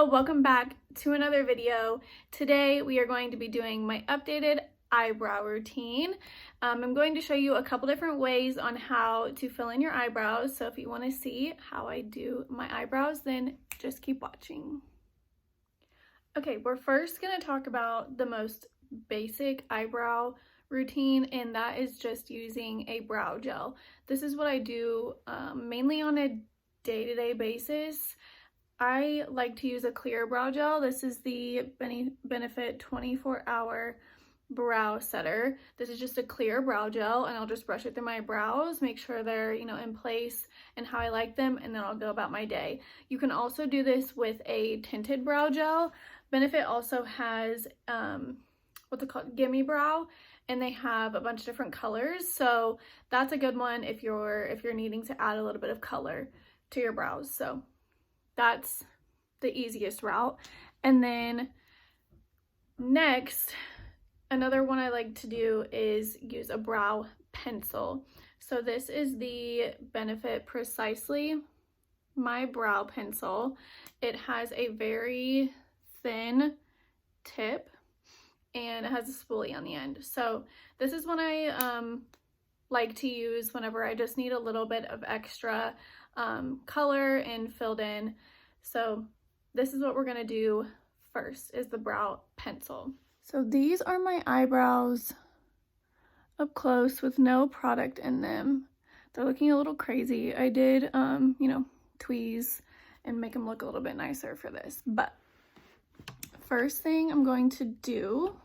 Hello, welcome back to another video. Today we are going to be doing my updated eyebrow routine. I'm going to show you a couple different ways on how to fill in your eyebrows. So if you want to see how I do my eyebrows, then just keep watching. Okay, we're first going to talk about the most basic eyebrow routine, and that is just using a brow gel. This is what I do mainly on a day-to-day basis. I like to use a clear brow gel. This is the Benefit 24-hour brow setter. This is just a clear brow gel, and I'll just brush it through my brows, make sure they're, in place and how I like them, and then I'll go about my day. You can also do this with a tinted brow gel. Benefit also has what's it called, Gimme Brow, and they have a bunch of different colors, so that's a good one if you're needing to add a little bit of color to your brows. So that's the easiest route. And then next, another one I like to do is use a brow pencil. So this is the Benefit Precisely My Brow Pencil. It has a very thin tip and it has a spoolie on the end. So this is one I like to use whenever I just need a little bit of extra color and filled in. So this is what we're gonna do first, is the brow pencil. So these are my eyebrows up close with no product in them. They're looking a little crazy. I did tweeze and make them look a little bit nicer for this. But first thing I'm going to do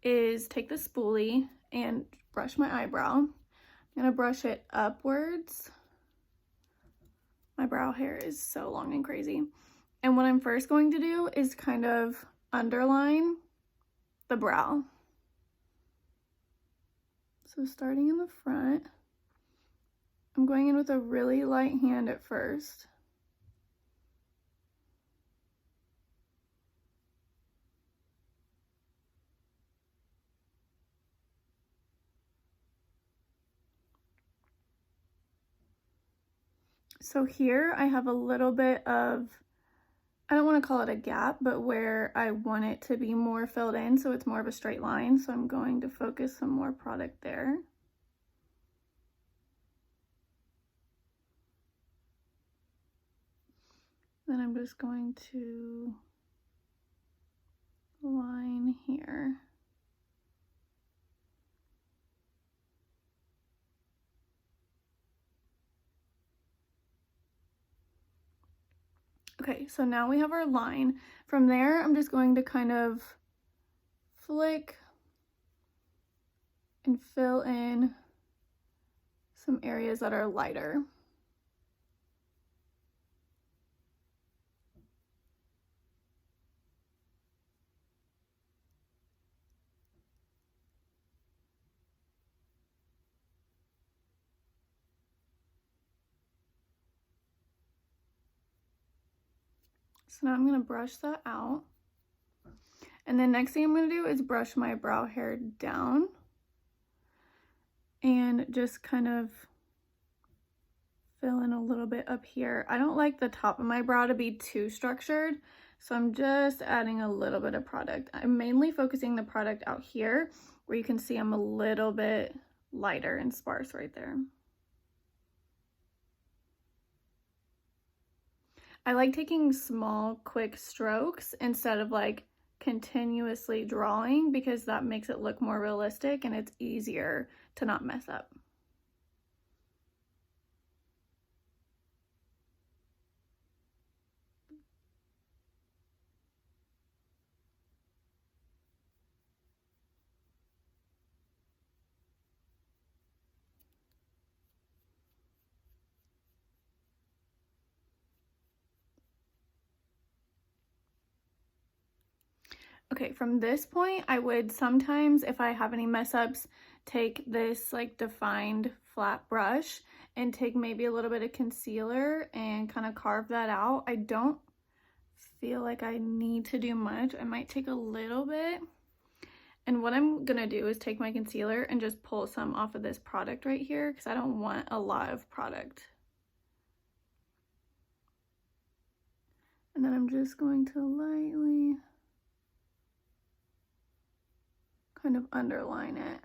is take the spoolie and brush my eyebrow. I'm gonna brush it upwards. My brow hair is so long and crazy. And what I'm first going to do is kind of underline the brow. So starting in the front, I'm going in with a really light hand at first. So here I have a little bit of, I don't want to call it a gap, but where I want it to be more filled in, so it's more of a straight line. So I'm going to focus some more product there. Then I'm just going to line here. Okay, so now we have our line. From there, I'm just going to kind of flick and fill in some areas that are lighter. So now I'm going to brush that out. And then next thing I'm going to do is brush my brow hair down and just kind of fill in a little bit up here. I don't like the top of my brow to be too structured, so I'm just adding a little bit of product. I'm mainly focusing the product out here where you can see I'm a little bit lighter and sparse right there. I like taking small, quick strokes instead of like continuously drawing, because that makes it look more realistic and it's easier to not mess up. Okay, from this point, I would sometimes, if I have any mess ups, take this like defined flat brush and take maybe a little bit of concealer and kind of carve that out. I don't feel like I need to do much. I might take a little bit. And what I'm gonna do is take my concealer and just pull some off of this product right here, because I don't want a lot of product. And then I'm just going to lightly kind of underline it.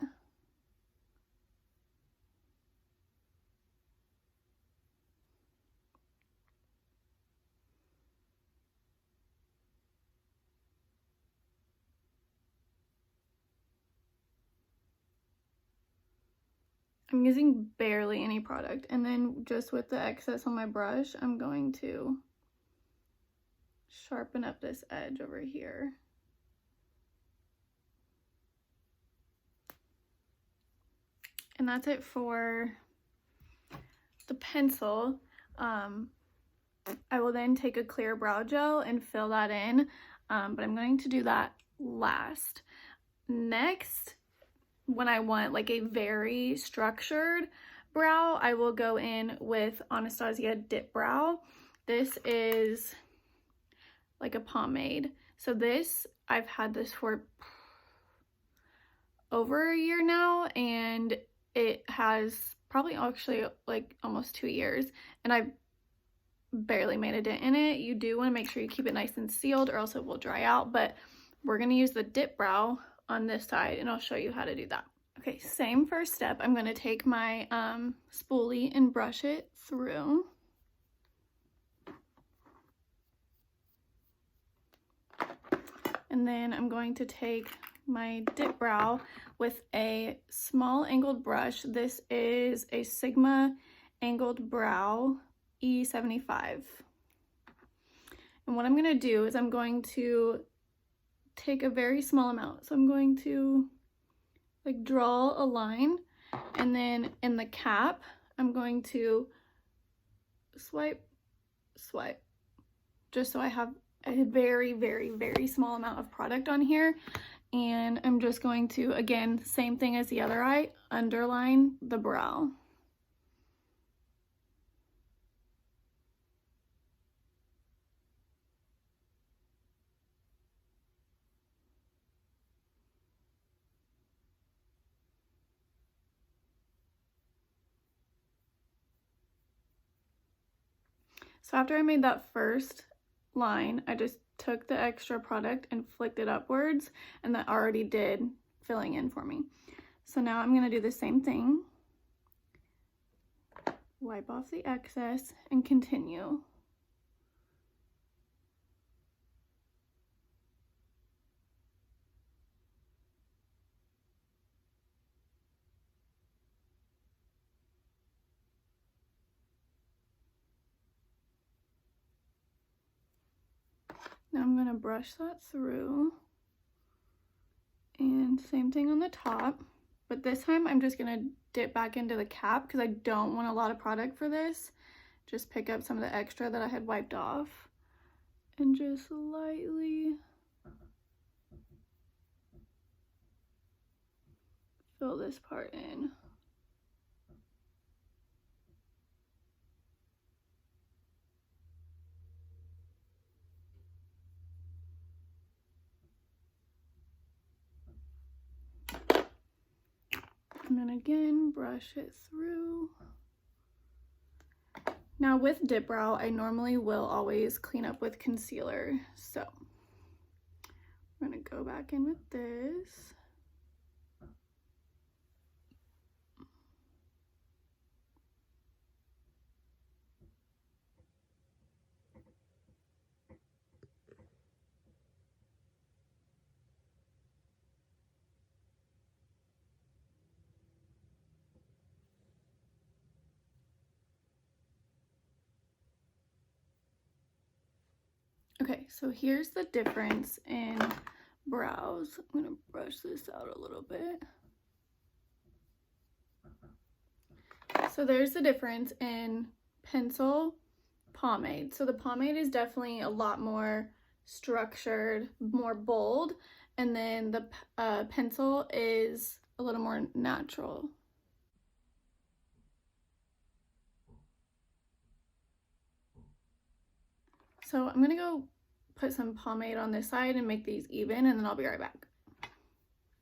I'm using barely any product, and then just with the excess on my brush, I'm going to sharpen up this edge over here. And that's it for the pencil. I will then take a clear brow gel and fill that in, but I'm going to do that last. Next, when I want like a very structured brow, I will go in with Anastasia Dip Brow. This is like a pomade. So this, I've had this for over a year now, and it has probably actually like almost 2 years, and I've barely made a dent in it. You do want to make sure you keep it nice and sealed or else it will dry out, but we're going to use the dip brow on this side, and I'll show you how to do that. Okay, same first step. I'm going to take my spoolie and brush it through. And then I'm going to take my dip brow with a small angled brush. This is a Sigma angled brow E75. And what I'm going to do is I'm going to take a very small amount. So I'm going to like draw a line, and then in the cap I'm going to swipe, just so I have a very, very, very small amount of product on here. And I'm just going to, again, same thing as the other eye, underline the brow. So after I made that first line, I just took the extra product and flicked it upwards, and that already did filling in for me. So now I'm going to do the same thing. Wipe off the excess and continue. Now I'm going to brush that through, and same thing on the top, but this time I'm just going to dip back into the cap because I don't want a lot of product for this. Just pick up some of the extra that I had wiped off and just lightly fill this part in. And then again, brush it through. Now with dip brow, I normally will always clean up with concealer. So I'm gonna go back in with this. Okay, so here's the difference in brows. I'm gonna brush this out a little bit. So there's the difference in pencil, pomade. So the pomade is definitely a lot more structured, more bold, and then the pencil is a little more natural. So I'm gonna go put some pomade on this side and make these even, and then I'll be right back.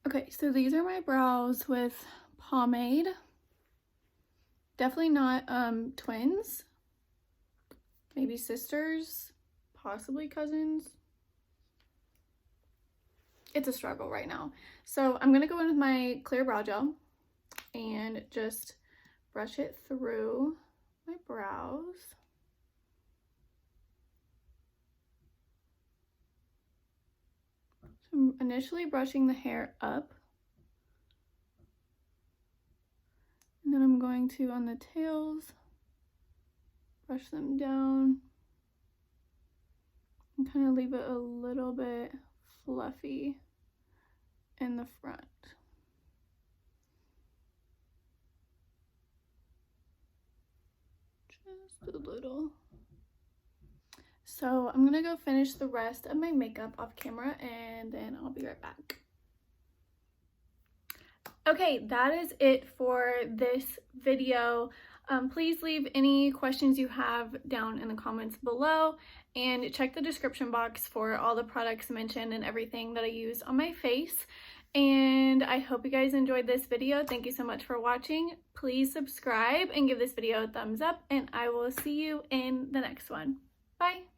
Okay, so these are my brows with pomade. Definitely not twins, maybe sisters, possibly cousins. It's a struggle right now. So I'm gonna go in with my clear brow gel and just brush it through my brows. So I'm initially brushing the hair up, and then I'm going to, on the tails, brush them down and kind of leave it a little bit fluffy in the front. Just a little. So I'm gonna go finish the rest of my makeup off camera and then I'll be right back. Okay, that is it for this video. Please leave any questions you have down in the comments below, and check the description box for all the products mentioned and everything that I use on my face. And I hope you guys enjoyed this video. Thank you so much for watching. Please subscribe and give this video a thumbs up, and I will see you in the next one. Bye!